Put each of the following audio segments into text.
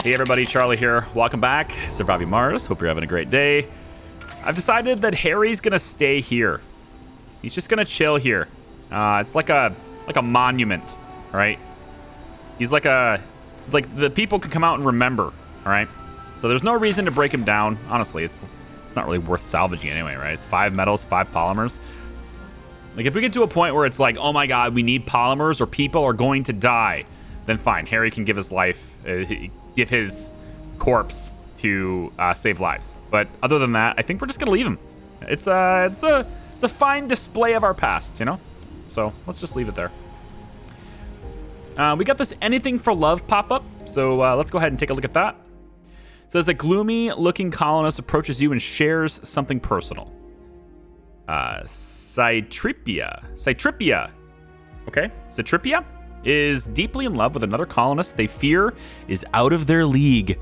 Hey everybody, Charlie here. Welcome back. Surviving Mars. Hope you're having a great day. I've decided that Harry's gonna stay here. He's just gonna chill here. It's like a monument, all right? He's like the people can come out and remember, all right? So there's no reason to break him down. Honestly, it's not really worth salvaging anyway, right? It's 5 metals, 5 polymers. Like if we get to a point where it's like, oh my God, we need polymers or people are going to die, then fine. Harry can give his life, give his corpse to save lives. But other than that, I think we're just gonna leave him. It's a fine display of our past, you know? So let's just leave it there. We got this anything for love pop-up, so let's go ahead and take a look at that. It says a gloomy-looking colonist approaches you and shares something personal. Citripia. Okay, Citripia is deeply in love with another colonist they fear is out of their league.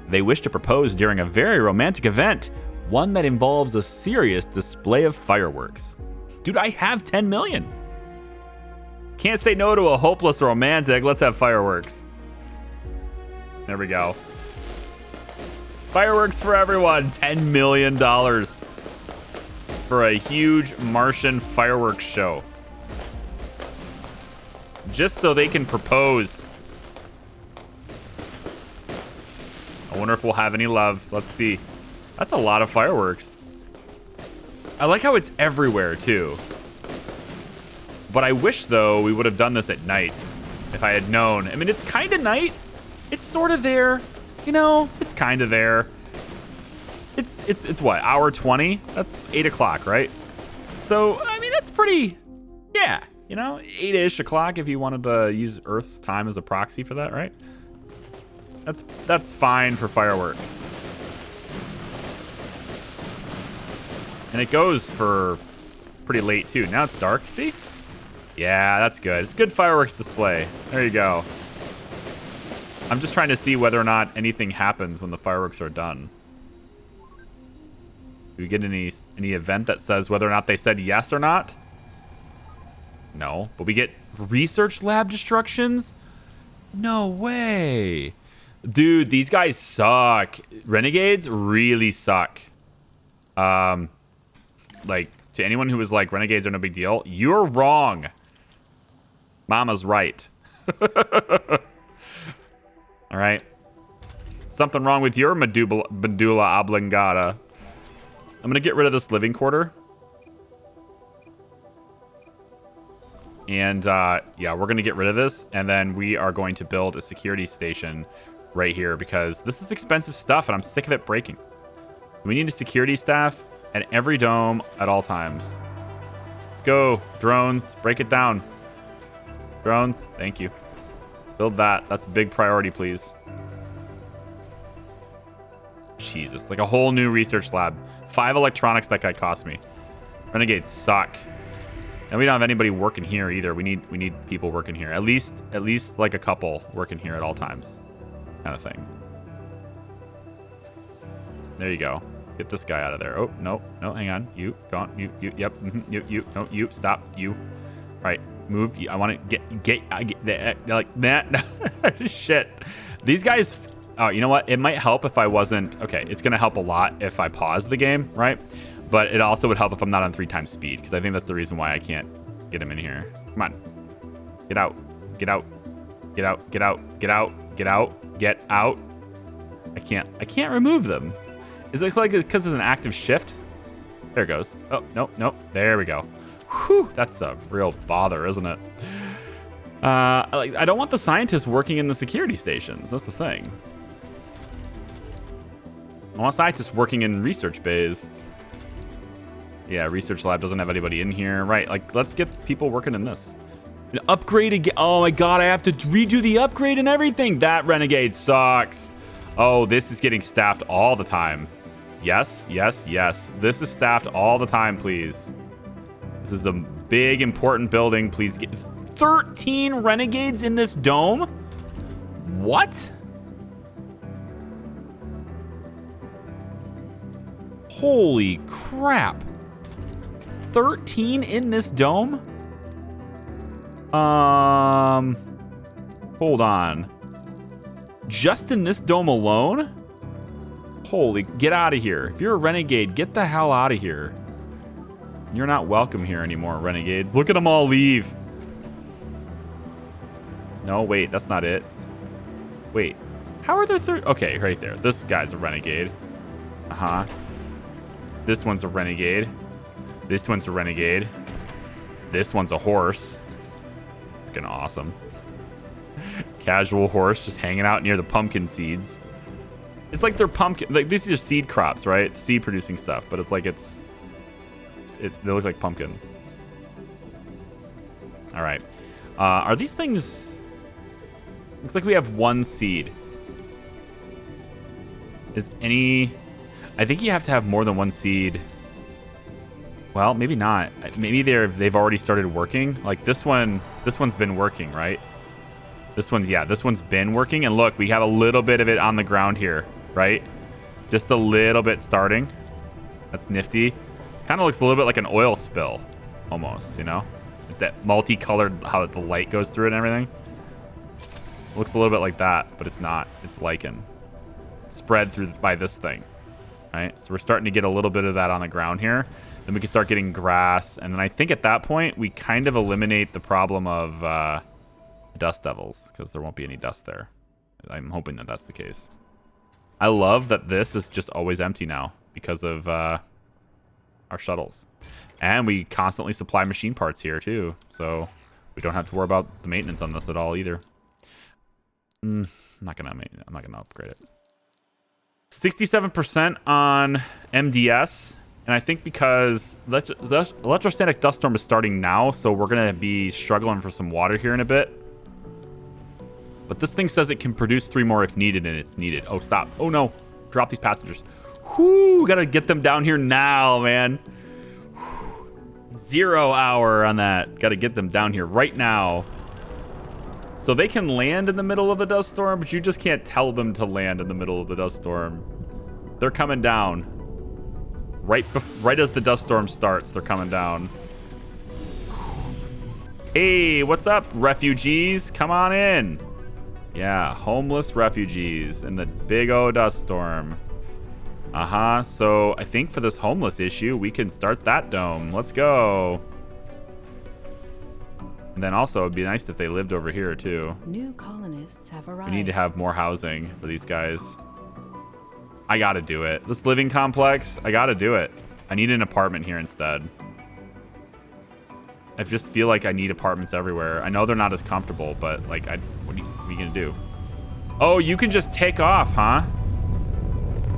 They wish to propose during a very romantic event, one that involves a serious display of fireworks. Dude, I have 10 million. Can't say no to a hopeless romantic. Let's have fireworks. There we go. Fireworks for everyone. $10 million for a huge Martian fireworks show. Just so they can propose. I wonder if we'll have any love. Let's see. That's a lot of fireworks. I like how it's everywhere too. But I wish though we would have done this at night if I had known. I mean, it's kind of night. It's sort of there. You know, it's kind of there. It's what, hour 20? That's 8 o'clock, right? So, I mean, that's pretty, yeah. You know, 8-ish o'clock if you wanted to use Earth's time as a proxy for that, right? That's fine for fireworks. And it goes for pretty late too. Now it's dark, see? Yeah, that's good. It's good fireworks display. There you go. I'm just trying to see whether or not anything happens when the fireworks are done. Do we get any event that says whether or not they said yes or not? No, but we get research lab destructions? No way. Dude, these guys suck. Renegades really suck. Like, to anyone who was like, Renegades are no big deal, you're wrong. Mama's right. All right. Something wrong with your medulla oblongata. I'm gonna get rid of this living quarter. And yeah, we're gonna get rid of this, and then we are going to build a security station right here because this is expensive stuff and I'm sick of it breaking. We need a security staff at every dome at all times. Go, drones, break it down. Drones, thank you. Build that. That's a big priority, please. Jesus, like a whole new research lab. 5 electronics that guy cost me. Renegades suck. And we don't have anybody working here either. We need people working here. At least like a couple working here at all times. Kind of thing. There you go. Get this guy out of there. Oh, no, hang on. You, go on. You, yep. No, you, stop. You. All right, move. I want to get like that. Shit. These guys, oh, you know what? It might help if I wasn't, okay, it's going to help a lot if I pause the game, right? But it also would help if I'm not on 3 times speed, because I think that's the reason why I can't get him in here. Come on. Get out. Get out. Get out. Get out. Get out. Get out. Get out. I can't remove them. Is it like because it's an active shift? There it goes. Oh, no. There we go. Whew, that's a real bother, isn't it? I don't want the scientists working in the security stations. That's the thing. I want scientists working in research bays. Yeah, research lab doesn't have anybody in here. Right, like, let's get people working in this. An upgrade again. Oh my God, I have to redo the upgrade and everything. That Renegade sucks. Oh, this is getting staffed all the time. Yes. This is staffed all the time, please. This is the big, important building. Please get 13 Renegades in this dome? What? Holy crap. 13 in this dome? Hold on. Just in this dome alone? Holy, get out of here. If you're a renegade, get the hell out of here. You're not welcome here anymore, renegades. Look at them all leave. No, wait, that's not it. Wait, how are there okay, right there. This guy's a renegade. Uh-huh. This one's a renegade. This one's a renegade. This one's a horse. Freaking awesome. Casual horse just hanging out near the pumpkin seeds. It's like they're pumpkin, like these are seed crops, right? Seed producing stuff, but it's like they look like pumpkins. All right. Are these things, looks like we have one seed. I think you have to have more than one seed. Well, maybe not. Maybe they've already started working. Like this one's been working, right? This one's been working. And look, we have a little bit of it on the ground here, right? Just a little bit starting. That's nifty. Kind of looks a little bit like an oil spill, almost, you know? That multicolored, how the light goes through it and everything. Looks a little bit like that, but it's not. It's lichen. Spread through by this thing, right? So we're starting to get a little bit of that on the ground here. Then we can start getting grass. And then I think at that point, we kind of eliminate the problem of dust devils, because there won't be any dust there. I'm hoping that that's the case. I love that this is just always empty now because of our shuttles. And we constantly supply machine parts here too, so we don't have to worry about the maintenance on this at all either. I'm not gonna upgrade it. 67% on MDS, and I think because the electrostatic dust storm is starting now, so we're gonna be struggling for some water here in a bit. But this thing says it can produce 3 more if needed, and it's needed. Oh, stop. Oh, no. Drop these passengers. Whoo, gotta get them down here now, man. 0 hour on that. Gotta get them down here right now. So they can land in the middle of the dust storm, but you just can't tell them to land in the middle of the dust storm. They're coming down. Right as the dust storm starts, they're coming down. Hey, what's up, refugees? Come on in. Yeah, homeless refugees in the big O dust storm. So I think for this homeless issue, we can start that dome. Let's go. And then also, it'd be nice if they lived over here too. New colonists have arrived. We need to have more housing for these guys. I gotta do it. This living complex, I gotta do it. I need an apartment here instead. I just feel like I need apartments everywhere. I know they're not as comfortable, but like, what are you gonna do? Oh, you can just take off, huh?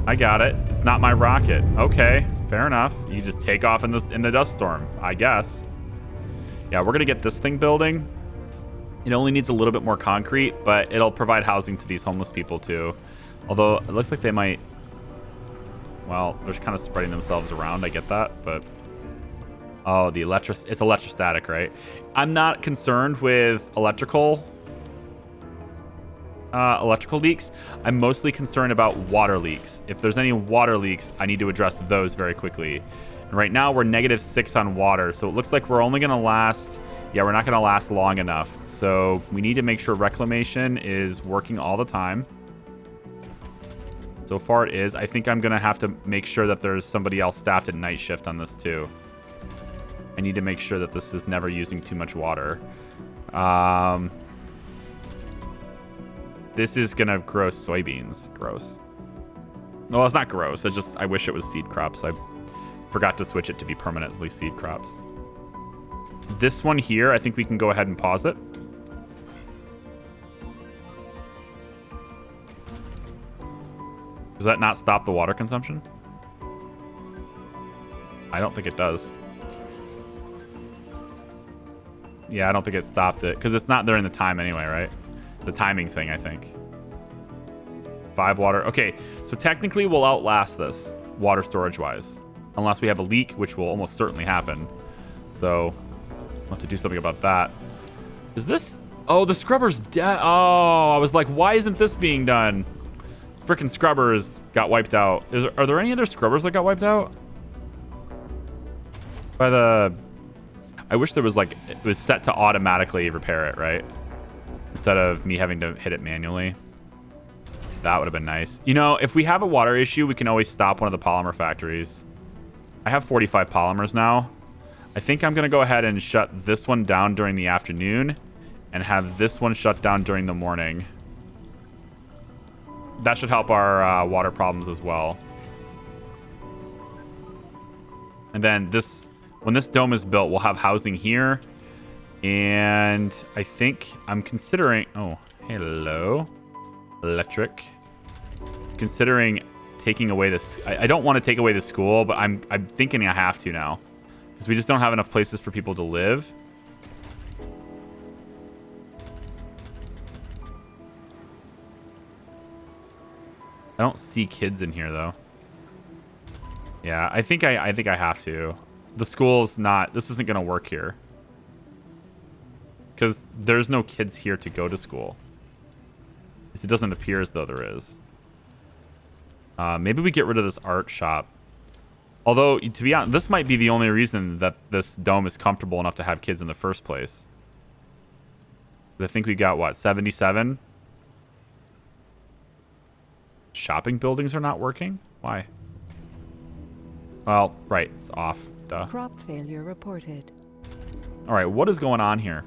I got it. It's not my rocket. Okay, fair enough. You just take off in the dust storm, I guess. Yeah, we're gonna get this thing building. It only needs a little bit more concrete, but it'll provide housing to these homeless people too. Although it looks like they might, well, they're kind of spreading themselves around. I get that, but oh, it's electrostatic, right? I'm not concerned with electrical leaks. I'm mostly concerned about water leaks. If there's any water leaks, I need to address those very quickly. And right now we're -6 on water, so it looks like we're only gonna last, yeah, we're not gonna last long enough. So we need to make sure reclamation is working all the time. So far it is. I think I'm gonna have to make sure that there's somebody else staffed at night shift on this too. I need to make sure that this is never using too much water. This is gonna grow soybeans. Gross. No, it's not gross. I wish it was seed crops. I forgot to switch it to be permanently seed crops. This one here, I think we can go ahead and pause it. Does that not stop the water consumption? I don't think it does. Yeah, I don't think it stopped it, because it's not during the time anyway, right? The timing thing, I think. 5 water. Okay, so technically we'll outlast this, water storage-wise. Unless we have a leak, which will almost certainly happen. So, we'll have to do something about that. Is this... Oh, the scrubber's dead. Oh, I was like, why isn't this being done? Frickin' scrubbers got wiped out. Are there any other scrubbers that got wiped out? By the... I wish there was like, it was set to automatically repair it, right? Instead of me having to hit it manually. That would have been nice. You know, if we have a water issue, we can always stop one of the polymer factories. I have 45 polymers now. I think I'm going to go ahead and shut this one down during the afternoon and have this one shut down during the morning. That should help our water problems as well. And then when this dome is built, we'll have housing here. And I think I'm considering... Oh, hello. Electric. Considering taking away this... I don't want to take away the school, but I'm thinking I have to now. Because we just don't have enough places for people to live. I don't see kids in here, though. Yeah, I think I have to. The school's not... This isn't going to work here. Because there's no kids here to go to school. It doesn't appear as though there is. Maybe we get rid of this art shop. Although, to be honest, this might be the only reason that this dome is comfortable enough to have kids in the first place. I think we got, what, 77? Shopping buildings are not working? Why? Well, right, it's off. Duh. Crop failure reported. All right, what is going on here?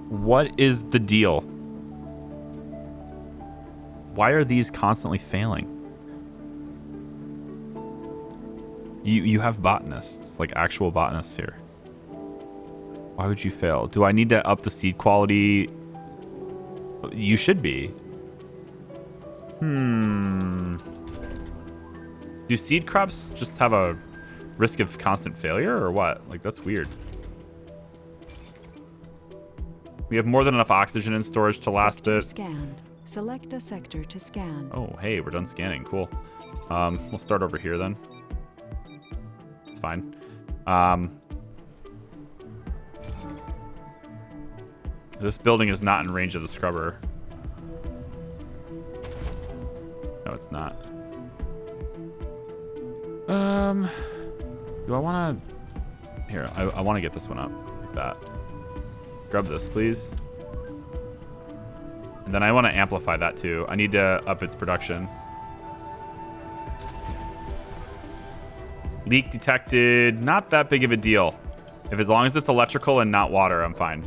What is the deal? Why are these constantly failing? You have botanists, like actual botanists here. Why would you fail? Do I need to up the seed quality? You should be. Do seed crops just have a risk of constant failure or what? Like, that's weird. We have more than enough oxygen in storage to last Sector it. Scanned. Select a sector to scan. Oh, hey, we're done scanning. Cool. We'll start over here then. It's fine. This building is not in range of the scrubber. No, it's not. Do I want to... Here, I want to get this one up. Like that. Grab this, please. And then I want to amplify that too. I need to up its production. Leak detected. Not that big of a deal. As long as it's electrical and not water, I'm fine.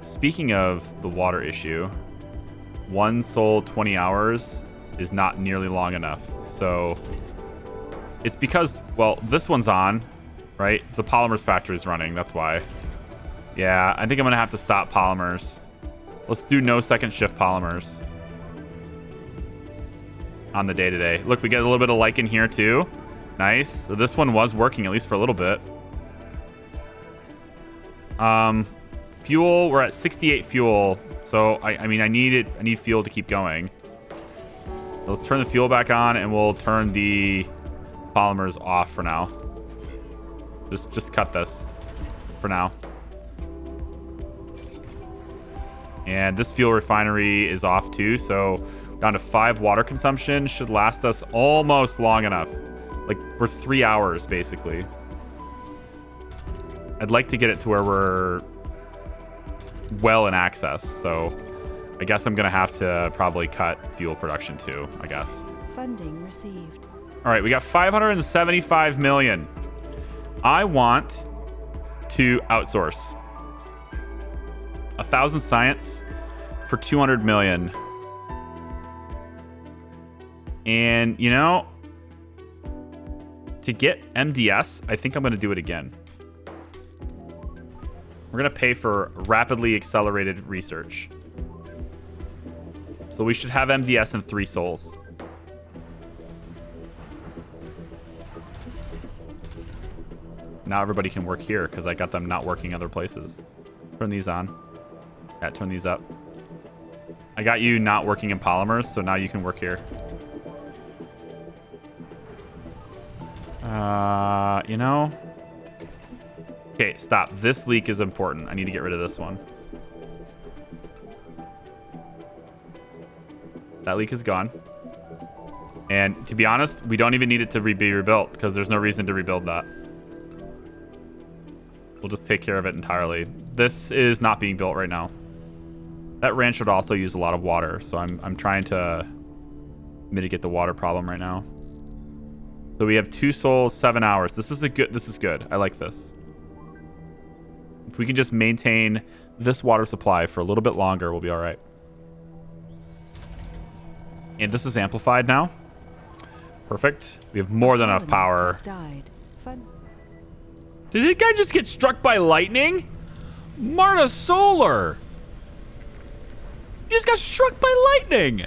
Speaking of the water issue, 1 sol 20 hours is not nearly long enough. So it's because, well, this one's on, right? The polymers factory is running. That's why. Yeah, I think I'm going to have to stop polymers. Let's do no second shift polymers on the day-to-day. Look, we get a little bit of lichen here too. Nice. So this one was working at least for a little bit. Fuel, we're at 68 fuel. So I mean, I need fuel to keep going. So let's turn the fuel back on and we'll turn the polymers off for now. Just cut this for now. And this fuel refinery is off too, so down to 5 water consumption. Should last us almost long enough. Like, we're 3 hours, basically. I'd like to get it to where we're well in access, so I guess I'm going to have to probably cut fuel production too, I guess. Funding received. All right, we got 575 million. I want to outsource 1,000 science for 200 million. And, you know, to get MDS, I think I'm going to do it again. We're going to pay for rapidly accelerated research. So we should have MDS in 3 sols. Now everybody can work here because I got them not working other places. Turn these on. Yeah, turn these up. I got you not working in polymers, so now you can work here. You know? Okay, stop. This leak is important. I need to get rid of this one. That leak is gone. And to be honest, we don't even need it to be rebuilt because there's no reason to rebuild that. We'll just take care of it entirely. This is not being built right now. That ranch would also use a lot of water, so I'm trying to mitigate the water problem right now. So we have 2 souls, 7 hours. This is good. I like this. If we can just maintain this water supply for a little bit longer, we'll be all right. And this is amplified now. Perfect. We have more than enough power. Did that guy just get struck by lightning? Marta Solar! He just got struck by lightning!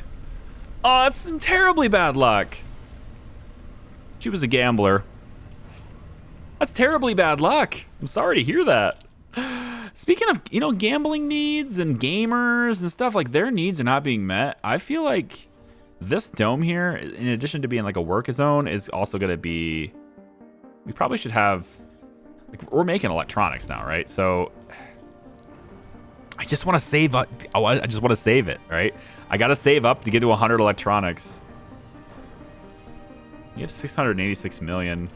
Oh, that's some terribly bad luck. She was a gambler. That's terribly bad luck. I'm sorry to hear that. Speaking of, you know, gambling needs and gamers and stuff, like their needs are not being met. I feel like this dome here, in addition to being like a work zone, is also going to be, we probably should have, like, we're making electronics now, right? So I just want to save up. Oh, I just want to save it, right? I got to save up to get to 100 electronics. You have 686 million.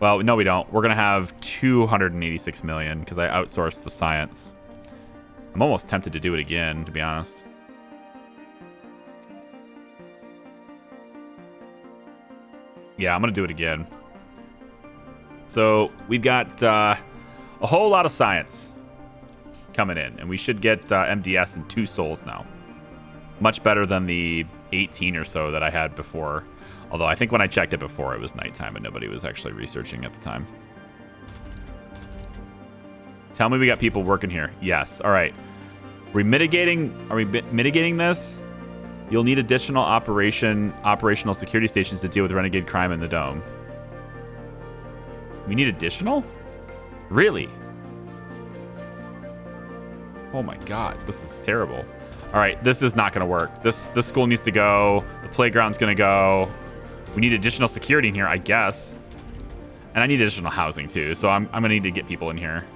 Well, no, we don't. We're going to have 286 million because I outsourced the science. I'm almost tempted to do it again, to be honest. Yeah, I'm going to do it again. So we've got a whole lot of science coming in, and we should get MDS in 2 souls now. Much better than the 18 or so that I had before. Although I think when I checked it before, it was nighttime and nobody was actually researching at the time. Tell me we got people working here. Yes. All right. Are we mitigating this? You'll need additional operational security stations to deal with Renegade crime in the dome. We need additional? Really? Oh my god, this is terrible. All right, this is not going to work. This school needs to go. The playground's going to go. We need additional security in here, I guess. And I need additional housing too, so I'm going to need to get people in here.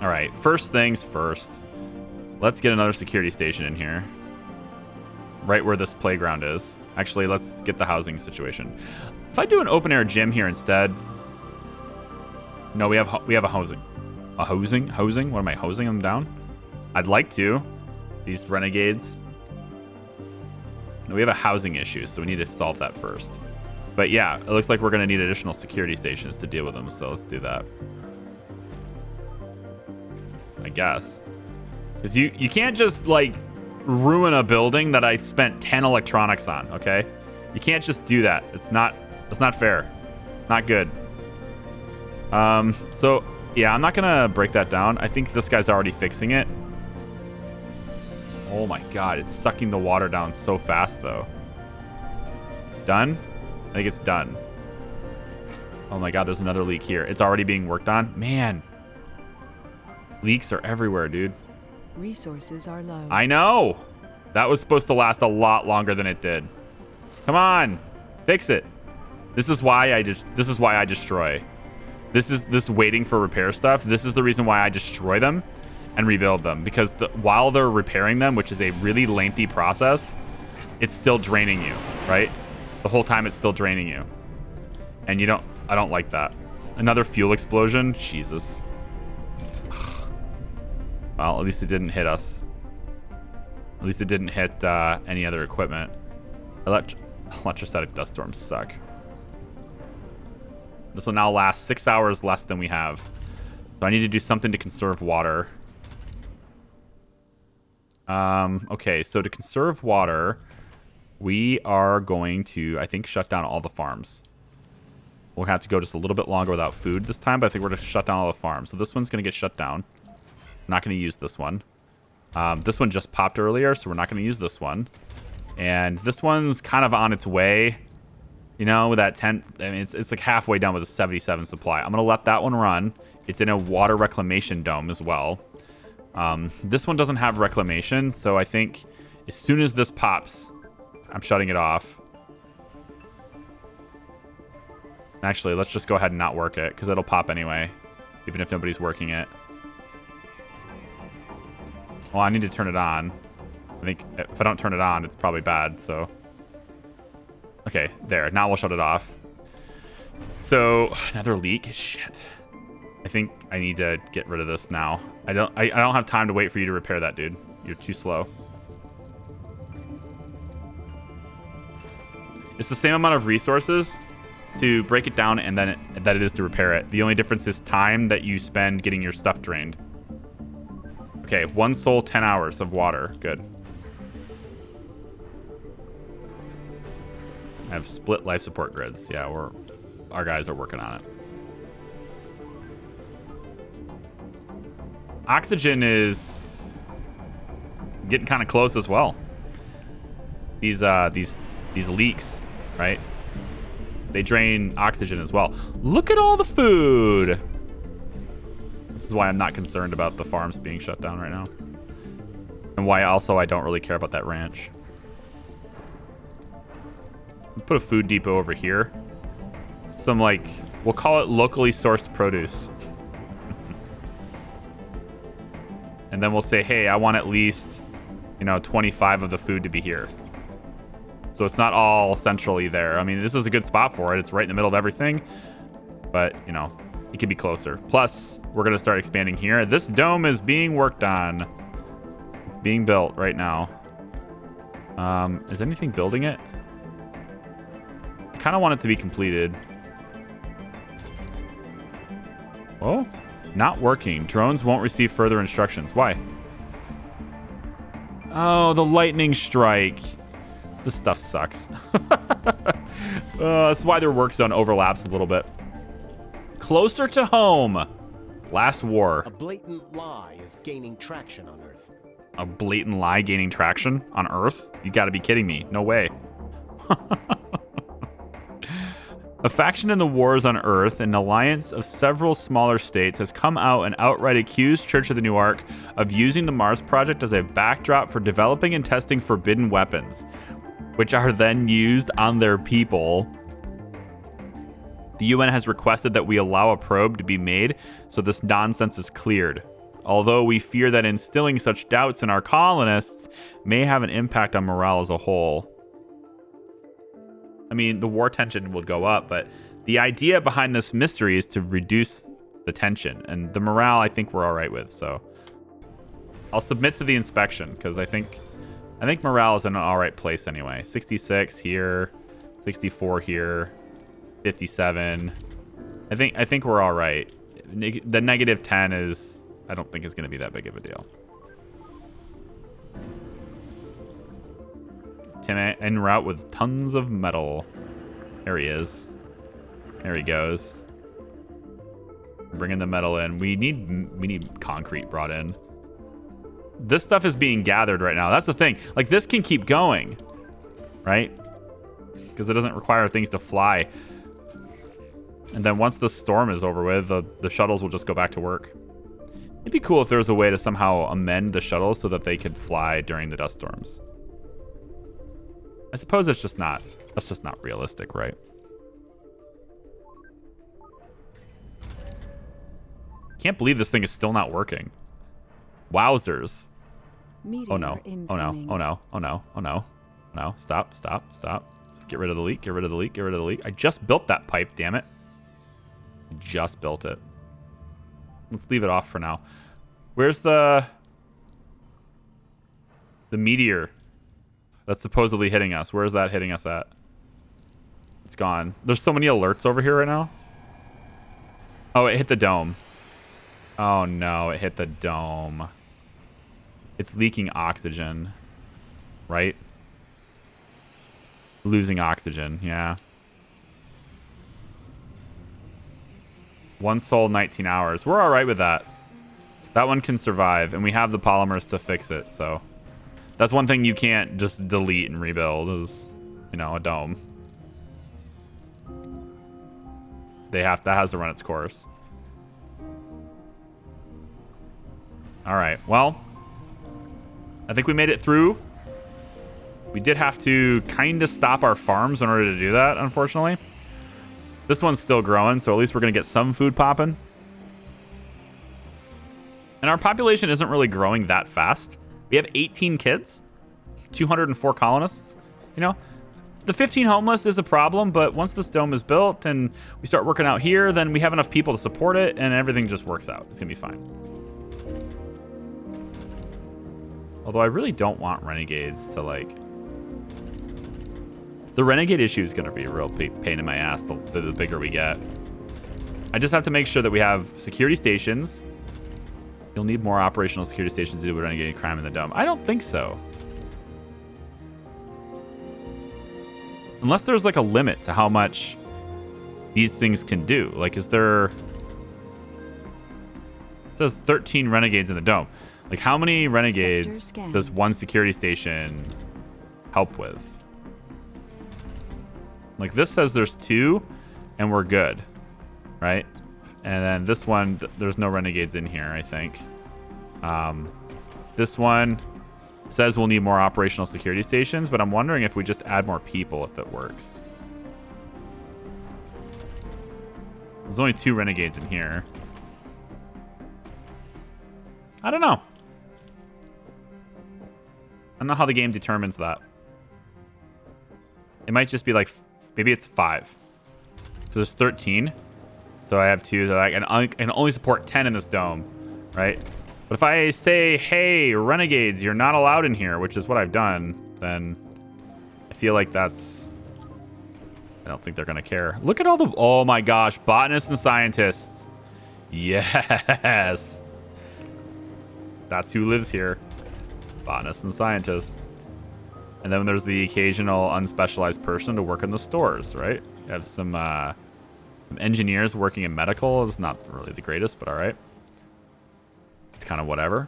All right, first things first. Let's get another security station in here. Right where this playground is. Actually, let's get the housing situation. If I do an open air gym here instead. No, we have a housing. A hosing? Hosing? What am I, hosing them down? I'd like to. These renegades. No, we have a housing issue, so we need to solve that first. But yeah, it looks like we're going to need additional security stations to deal with them, so let's do that. I guess. Because you can't just, like, ruin a building that I spent 10 electronics on, okay? You can't just do that. It's not fair. Not good. So, yeah, I'm not going to break that down. I think this guy's already fixing it. Oh my god, it's sucking the water down so fast, though. Done? I think it's done. Oh my god, there's another leak here. It's already being worked on? Man. Leaks are everywhere, dude. Resources are low. I know! That was supposed to last a lot longer than it did. Come on! Fix it. This is why I destroy. This waiting for repair stuff. This is the reason why I destroy them and rebuild them, because while they're repairing them, which is a really lengthy process, it's still draining you, right? The whole time it's still draining you. And I don't like that. Another fuel explosion? Jesus. Well, at least it didn't hit us. At least it didn't hit any other equipment. Electrostatic dust storms suck. This will now last 6 hours less than we have. So I need to do something to conserve water. Okay, so to conserve water, we are going to, I think, shut down all the farms. We'll have to go just a little bit longer without food this time, but I think we're going to shut down all the farms. So this one's going to get shut down. I'm not going to use this one. This one just popped earlier, so we're not going to use this one. And this one's kind of on its way. You know, with that 10, I mean, it's like halfway done with a 77 supply. I'm going to let that one run. It's in a water reclamation dome as well. This one doesn't have reclamation, so I think as soon as this pops, I'm shutting it off. Actually, let's just go ahead and not work it, because it'll pop anyway, even if nobody's working it. Well, I need to turn it on. I think if I don't turn it on, it's probably bad, so... Okay, there. Now we'll shut it off. So, another leak. Shit. I think I need to get rid of this now. I don't have time to wait for you to repair that, dude. You're too slow. It's the same amount of resources to break it down and then that it is to repair it. The only difference is time that you spend getting your stuff drained. Okay, 1 soul, 10 hours of water. Good. I have split life support grids. Yeah, our guys are working on it. Oxygen is getting kind of close as well. These leaks, right? They drain oxygen as well. Look at all the food. This is why I'm not concerned about the farms being shut down right now. And why also I don't really care about that ranch. Put a food depot over here. Some, like, we'll call it locally sourced produce. And then we'll say, hey, I want at least, 25 of the food to be here. So it's not all centrally there. I mean, this is a good spot for it. It's right in the middle of everything. But, it could be closer. Plus, we're going to start expanding here. This dome is being worked on. It's being built right now. Is anything building it? I kind of want it to be completed. Oh, not working. Drones won't receive further instructions. Why? Oh, the lightning strike. This stuff sucks. That's why their work zone overlaps a little bit. Closer to home. Last war. A blatant lie is gaining traction on Earth. A blatant lie gaining traction on Earth? You gotta be kidding me. No way. A faction in the wars on Earth, an alliance of several smaller states, has come out and outright accused Church of the New Ark of using the Mars Project as a backdrop for developing and testing forbidden weapons, which are then used on their people. The UN has requested that we allow a probe to be made so this nonsense is cleared. Although we fear that instilling such doubts in our colonists may have an impact on morale as a whole. I mean, the war tension will go up, but the idea behind this mystery is to reduce the tension. And the morale, I think we're all right with. So I'll submit to the inspection because I think morale is in an all right place anyway. 66 here, 64 here, 57. I think we're all right. The negative 10 is, I don't think is going to be that big of a deal. Tim en route with tons of metal. There he is. There he goes. Bringing the metal in. We need concrete brought in. This stuff is being gathered right now. That's the thing. Like, this can keep going, right? Because it doesn't require things to fly. And then once the storm is over with, the shuttles will just go back to work. It'd be cool if there was a way to somehow amend the shuttles so that they could fly during the dust storms. I suppose that's just not realistic, right? Can't believe this thing is still not working. Wowzers. Oh no. Oh no. Oh no. Oh no. Oh no. No. Stop. Stop. Stop. Get rid of the leak. Get rid of the leak. Get rid of the leak. I just built that pipe, damn it. Just built it. Let's leave it off for now. Where's the meteor that's supposedly hitting us? Where is that hitting us at? It's gone. There's so many alerts over here right now. Oh, it hit the dome. Oh no, it hit the dome. It's leaking oxygen, right? Losing oxygen, yeah. 1 soul, 19 hours. We're all right with that. That one can survive, and we have the polymers to fix it, so. That's one thing you can't just delete and rebuild is, a dome. That has to run its course. All right, well, I think we made it through. We did have to kind of stop our farms in order to do that, unfortunately. This one's still growing, so at least we're going to get some food popping. And our population isn't really growing that fast. We have 18 kids, 204 colonists. the 15 homeless is a problem, but once this dome is built and we start working out here, then we have enough people to support it and everything just works out. It's gonna be fine. Although I really don't want renegades to like... The renegade issue is gonna be a real pain in my ass the bigger we get. I just have to make sure that we have security stations. You'll need more operational security stations to do with renegade crime in the dome. I don't think so. Unless there's like a limit to how much these things can do. Like, is there... It says 13 renegades in the dome. Like, how many renegades does one security station help with? Like, this says there's 2, and we're good, right? And then this one, there's no renegades in here, I think. This one says we'll need more operational security stations, but I'm wondering if we just add more people if it works. There's only 2 renegades in here. I don't know. I don't know how the game determines that. It might just be like, maybe it's 5. So there's 13. So I have 2 that I can only support 10 in this dome, right? But if I say, hey, renegades, you're not allowed in here, which is what I've done, then I feel like that's... I don't think they're going to care. Look at all the... Oh my gosh, botanists and scientists. Yes. That's who lives here. Botanists and scientists. And then there's the occasional unspecialized person to work in the stores, right? You have some engineers working in medical. Is not really the greatest, but all right. It's kind of whatever.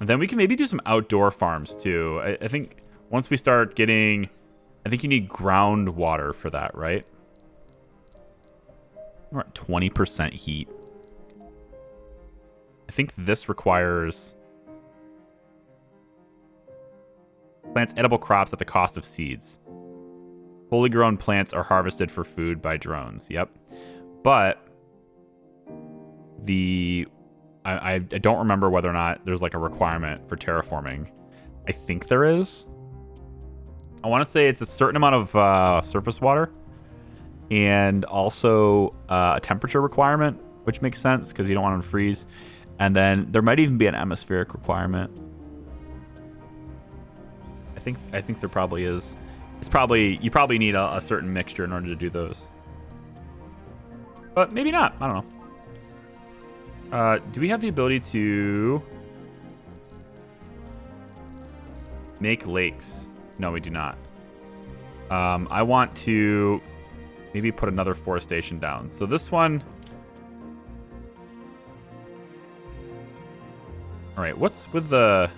And then we can maybe do some outdoor farms too. I think once we start getting... I think you need groundwater for that, right? We're at 20% heat. I think this requires... Plants edible crops at the cost of seeds. Fully grown plants are harvested for food by drones. Yep. But I don't remember whether or not there's like a requirement for terraforming. I think there is. I want to say it's a certain amount of surface water and also a temperature requirement, which makes sense because you don't want them to freeze. And then there might even be an atmospheric requirement. I think there probably is. It's probably, you probably need a certain mixture in order to do those. But maybe not. I don't know. Do we have the ability to make lakes? No, we do not. I want to maybe put another forestation down. So this one... All right, what's with the...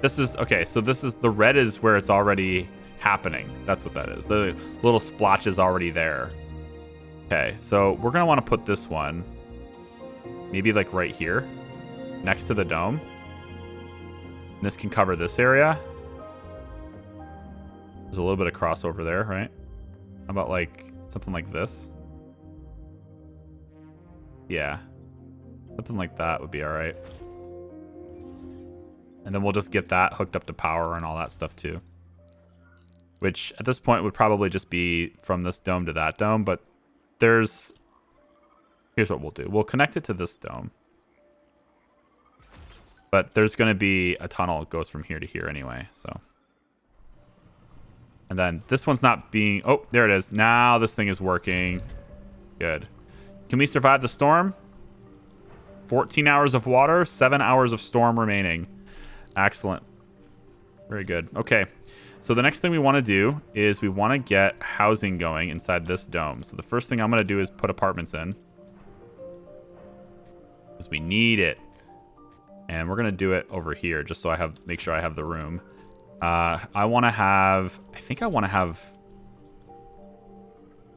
This is, okay, so this is, the red is where it's already happening. That's what that is. The little splotch is already there. Okay, so we're going to want to put this one maybe like right here next to the dome. And this can cover this area. There's a little bit of crossover there, right? How about like something like this? Yeah. Something like that would be all right. And then we'll just get that hooked up to power and all that stuff too. Which at this point would probably just be from this dome to that dome, but here's what we'll do. We'll connect it to this dome. But there's going to be a tunnel that goes from here to here anyway, so. And then this one's not being... Oh, there it is. Now this thing is working. Good. Can we survive the storm? 14 hours of water, 7 hours of storm remaining. Excellent. Very good. Okay. So the next thing we want to do is we want to get housing going inside this dome. So the first thing I'm going to do is put apartments in. Because we need it. And we're going to do it over here just so I make sure I have the room. I want to have... I think I want to have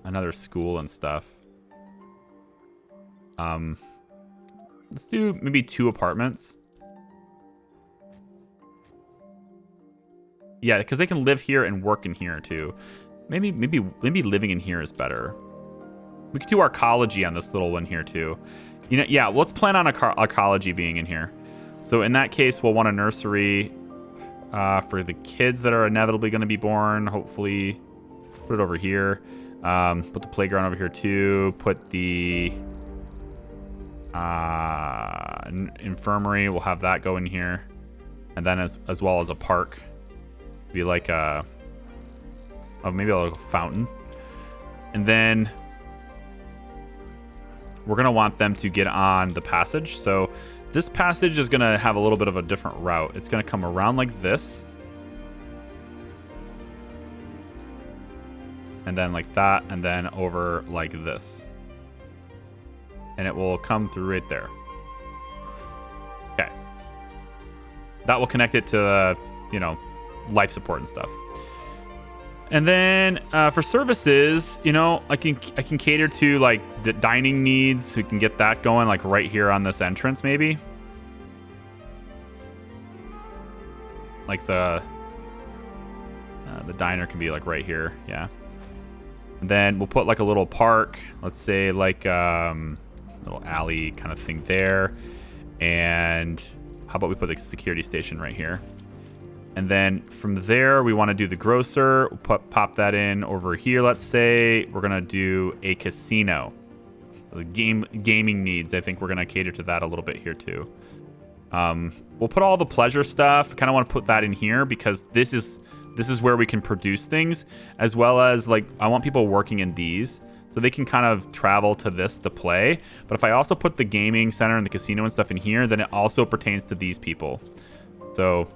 another school and stuff. Let's do maybe 2 apartments. Yeah, because they can live here and work in here too. Maybe living in here is better. We could do arcology on this little one here too. You know, yeah, let's plan on arcology being in here. So in that case, we'll want a nursery. for the kids that are inevitably going to be born. Hopefully, put it over here. Put the playground over here too. Put the infirmary. We'll have that go in here, and then as well as a park. Be like a maybe a little fountain, and then we're gonna want them to get on the passage. So this passage is gonna have a little bit of a different route. It's gonna come around like this, and then like that, and then over like this, and it will come through right there. Okay, that will connect it to life support and stuff. And then for services, I can cater to like the dining needs. We can get that going like right here on this entrance, maybe. Like the diner can be like right here, yeah. And then we'll put like a little park, let's say like little alley kind of thing there. And how about we put the security station right here? And then from there, we want to do the grocer. We'll pop that in over here. Let's say we're going to do a casino. The gaming needs, I think we're going to cater to that a little bit here too. We'll put all the pleasure stuff. Kind of want to put that in here because this is where we can produce things, as well as like I want people working in these so they can kind of travel to this to play. But if I also put the gaming center and the casino and stuff in here, then it also pertains to these people. So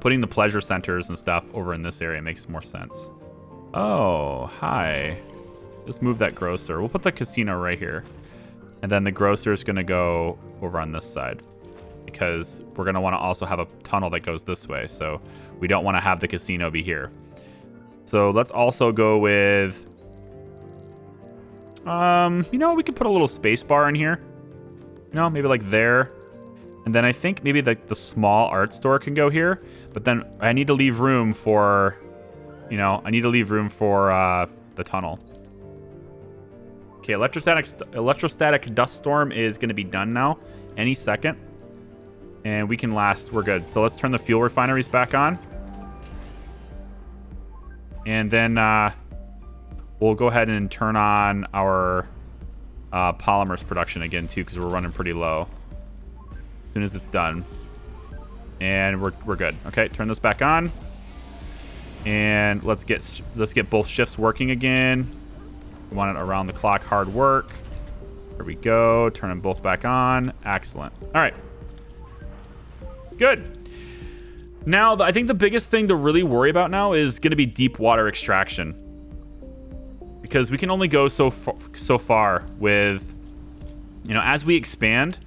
putting the pleasure centers and stuff over in this area makes more sense. Oh, hi. Let's move that grocer. We'll put the casino right here. And then the grocer is going to go over on this side because we're going to want to also have a tunnel that goes this way. So we don't want to have the casino be here. So let's also go with, we could put a little space bar in here. Maybe like there. And then I think maybe the small art store can go here. But then I need to leave room for, the tunnel. Okay, electrostatic dust storm is going to be done now any second. And we can last. We're good. So let's turn the fuel refineries back on. And then we'll go ahead and turn on our polymers production again, too, because we're running pretty low. As soon as it's done. And we're good. Okay, turn this back on. And let's get both shifts working again. We want it around the clock hard work. There we go. Turn them both back on. Excellent. All right. Good. Now, I think the biggest thing to really worry about now is going to be deep water extraction. Because we can only go so far with, as we expand,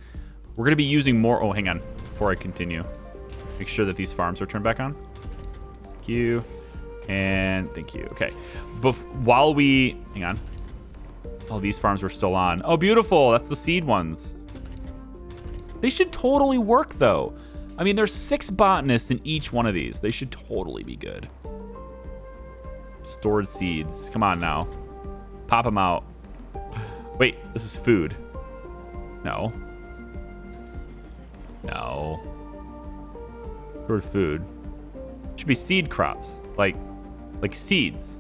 we're going to be using more. Oh, hang on. Before I continue, make sure that these farms are turned back on. Thank you. And thank you. Okay. But while we... Hang on. Oh, these farms were still on. Oh, beautiful. That's the seed ones. They should totally work, though. I mean, there's 6 botanists in each one of these. They should totally be good. Stored seeds. Come on now. Pop them out. Wait, this is food. No. No. Stored food. Should be seed crops. Like seeds.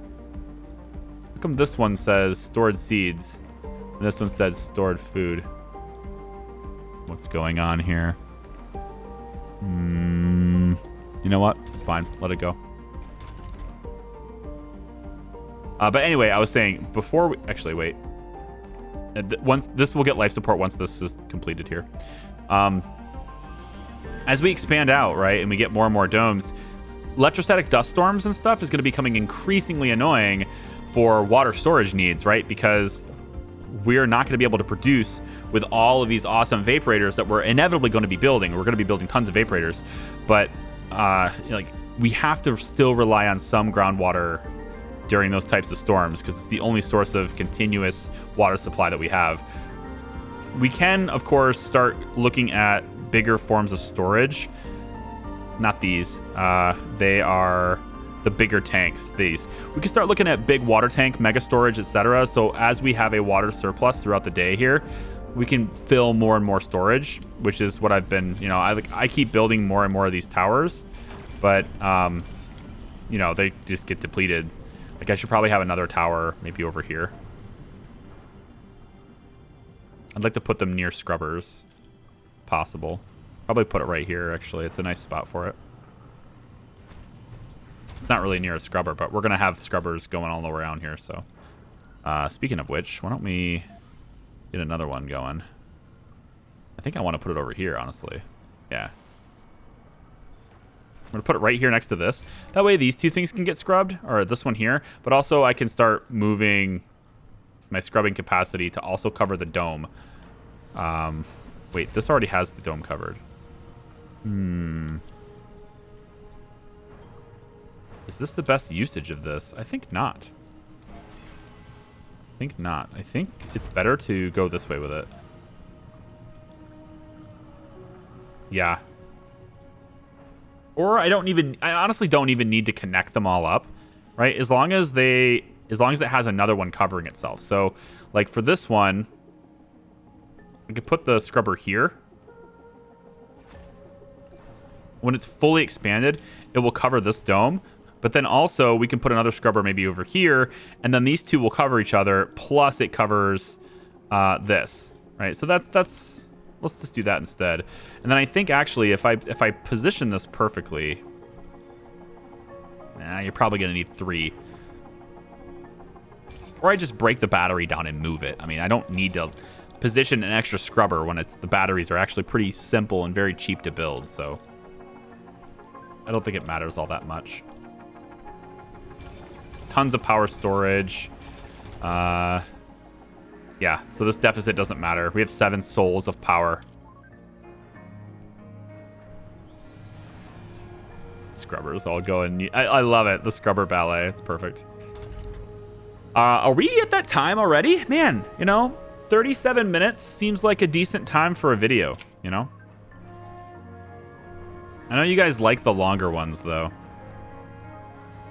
How come this one says stored seeds and this one says stored food? What's going on here? You know what? It's fine. Let it go. But anyway, I was saying before we actually wait. Once this will get life support once this is completed here. As we expand out, right, and we get more and more domes, electrostatic dust storms and stuff is going to be becoming increasingly annoying for water storage needs, right? Because we're not going to be able to produce with all of these awesome vaporators that we're inevitably going to be building. We're going to be building tons of vaporators, but we have to still rely on some groundwater during those types of storms because it's the only source of continuous water supply that we have. We can, of course, start looking at bigger forms of storage. Not these. They are the bigger tanks. These. We can start looking at big water tank, mega storage, etc. So as we have a water surplus throughout the day here, we can fill more and more storage, which is what I've been, I keep building more and more of these towers But, you know, they just get depleted. Like, I should probably have another tower maybe over here. I'd like to put them near scrubbers. Possible. Probably put it right here, actually. It's a nice spot for it. It's not really near a scrubber, but we're going to have scrubbers going all around here, so. Speaking of which, why don't we get another one going? I think I want to put it over here, honestly. Yeah. I'm going to put it right here next to this. That way these two things can get scrubbed, or this one here. But also I can start moving my scrubbing capacity to also cover the dome. Wait, this already has the dome covered. Is this the best usage of this? I think not. I think not. I think it's better to go this way with it. Yeah. Or I honestly don't even need to connect them all up, right? As long as it has another one covering itself. So, like for this one, I could put the scrubber here. When it's fully expanded, it will cover this dome. But then also we can put another scrubber maybe over here, and then these two will cover each other. Plus it covers this, right? So that's let's just do that instead. And then I think actually if I position this perfectly, you're probably gonna need 3. Or I just break the battery down and move it. I mean, I don't need to position an extra scrubber when the batteries are actually pretty simple and very cheap to build. So I don't think it matters all that much. Tons of power storage. Yeah, so this deficit doesn't matter. We have 7 souls of power. Scrubbers all going. I love it. The scrubber ballet. It's perfect. Are we at that time already? Man, you know, 37 minutes seems like a decent time for a video, you know? I know you guys like the longer ones, though.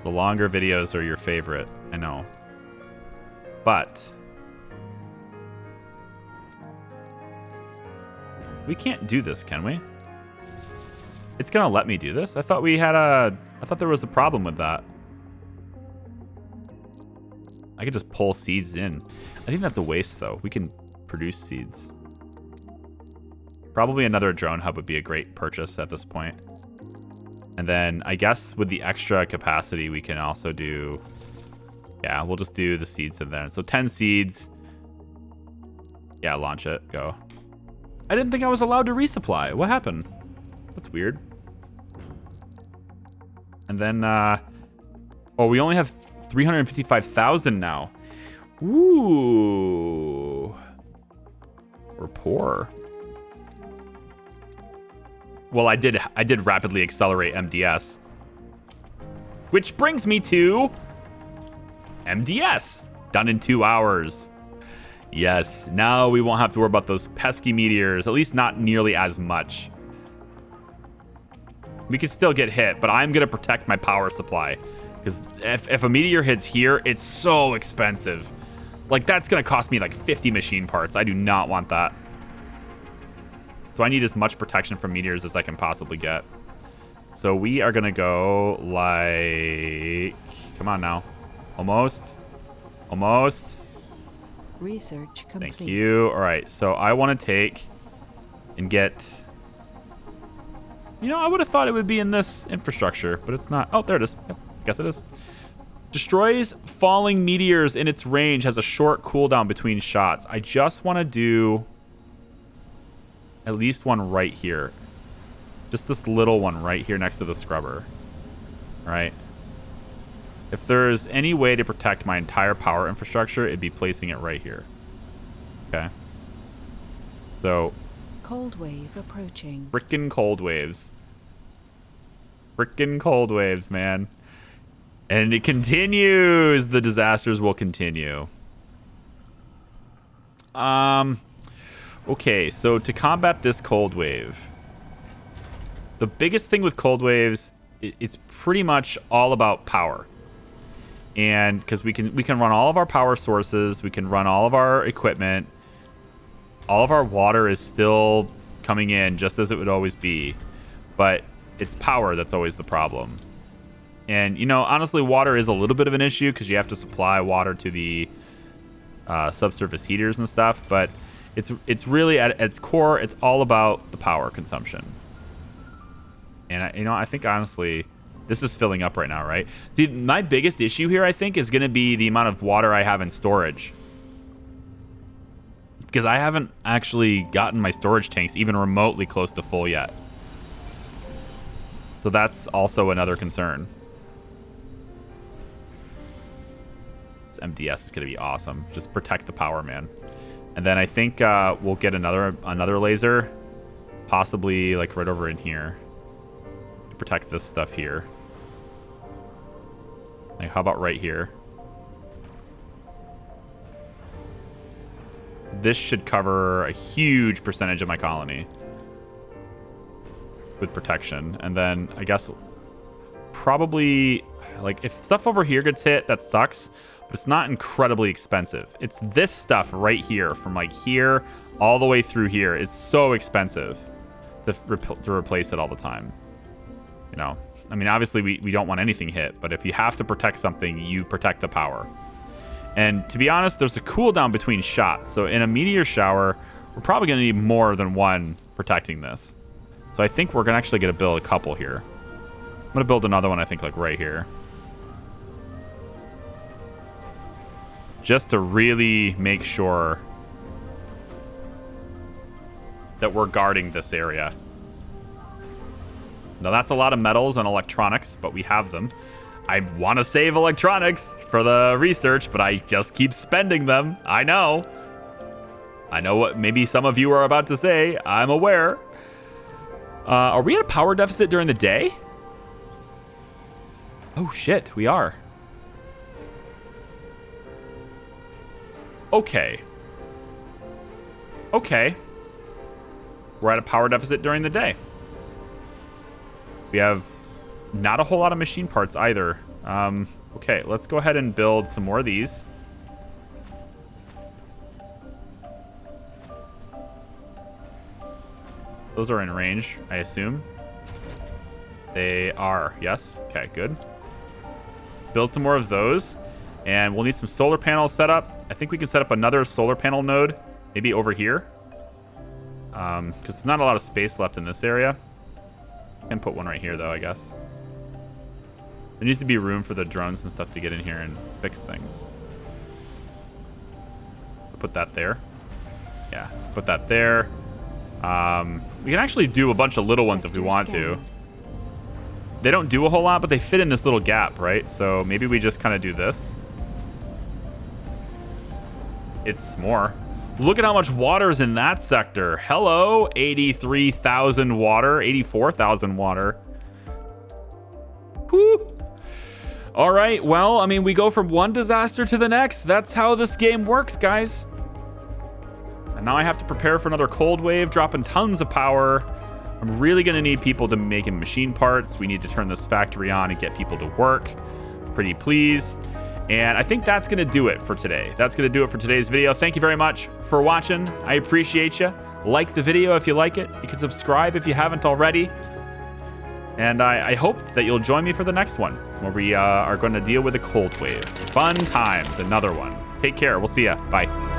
The longer videos are your favorite, I know. But we can't do this, can we? It's gonna let me do this? I thought there was a problem with that. I could just pull seeds in. I think that's a waste, though. We can produce seeds. Probably another drone hub would be a great purchase at this point. And then I guess with the extra capacity, we can also do... Yeah, we'll just do the seeds in there. So 10 seeds. Yeah, launch it. Go. I didn't think I was allowed to resupply. What happened? That's weird. And then... oh, we only have 355,000 now. Ooh. We're poor. Well, I did rapidly accelerate MDS. Which brings me to MDS. Done in 2 hours. Yes, now we won't have to worry about those pesky meteors, at least not nearly as much. We can still get hit, but I'm going to protect my power supply. Because if a meteor hits here, it's so expensive. Like, that's going to cost me like 50 machine parts. I do not want that. So I need as much protection from meteors as I can possibly get. So we are going to go like... Come on now. Almost. Almost. Research complete. Thank you. All right. So I want to take and get... You know, I would have thought it would be in this infrastructure, but it's not. Oh, there it is. Yep, guess it is. Destroys falling meteors in its range, has a short cooldown between shots. I just want to do... at least one right here. Just this little one right here next to the scrubber. All right. If there's any way to protect my entire power infrastructure, it'd be placing it right here. Okay. So. Cold wave approaching. Frickin' cold waves. Frickin' cold waves, man. And it continues. The disasters will continue. Okay, so to combat this cold wave, the biggest thing with cold waves, it's pretty much all about power. And because we can run all of our power sources, we can run all of our equipment, all of our water is still coming in just as it would always be. But it's power that's always the problem. And, you know, honestly, water is a little bit of an issue because you have to supply water to the subsurface heaters and stuff. But it's really, at its core, it's all about the power consumption. And, I think, honestly, this is filling up right now, right? See, my biggest issue here, I think, is going to be the amount of water I have in storage. Because I haven't actually gotten my storage tanks even remotely close to full yet. So that's also another concern. This MDS is going to be awesome. Just protect the power, man. And then I think we'll get another laser, possibly like right over in here. Protect this stuff here. Like, how about right here? This should cover a huge percentage of my colony with protection. And then I guess probably, like, if stuff over here gets hit, that sucks, but it's not incredibly expensive. It's this stuff right here, from like here all the way through here, is so expensive to replace it all the time. You know, I mean, obviously we don't want anything hit, but if you have to protect something, you protect the power. And to be honest, there's a cooldown between shots. So in a meteor shower, we're probably going to need more than one protecting this. So I think we're going to actually get to build a couple here. I'm going to build another one, I think, like right here. Just to really make sure that we're guarding this area. Now, that's a lot of metals and electronics, but we have them. I want to save electronics for the research, but I just keep spending them. I know what maybe some of you are about to say. I'm aware. Are we at a power deficit during the day? Oh, shit, we are. Okay. Okay. We're at a power deficit during the day. We have not a whole lot of machine parts either. Okay, let's go ahead and build some more of these. Those are in range, I assume. They are, yes. Okay, good. Build some more of those. And we'll need some solar panels set up. I think we can set up another solar panel node, maybe over here. Because there's not a lot of space left in this area. Can put one right here, though, I guess. There needs to be room for the drones and stuff to get in here and fix things. Put that there. Yeah, put that there. We can actually do a bunch of little ones if we want to. They don't do a whole lot, but they fit in this little gap, right? So maybe we just kind of do this. It's more. Look at how much water is in that sector. Hello, 83,000 water, 84,000 water. Whew. All right, well, I mean, we go from one disaster to the next. That's how this game works, guys. And now I have to prepare for another cold wave, dropping tons of power. I'm really gonna need people to make machine parts. We need to turn this factory on and get people to work. Pretty please. And I think that's gonna do it for today. That's gonna do it for today's video. Thank you very much for watching. I appreciate you. Like the video if you like it. You can subscribe if you haven't already. And I hope that you'll join me for the next one, where we are going to deal with a cold wave. Fun times, another one. Take care. We'll see ya. Bye.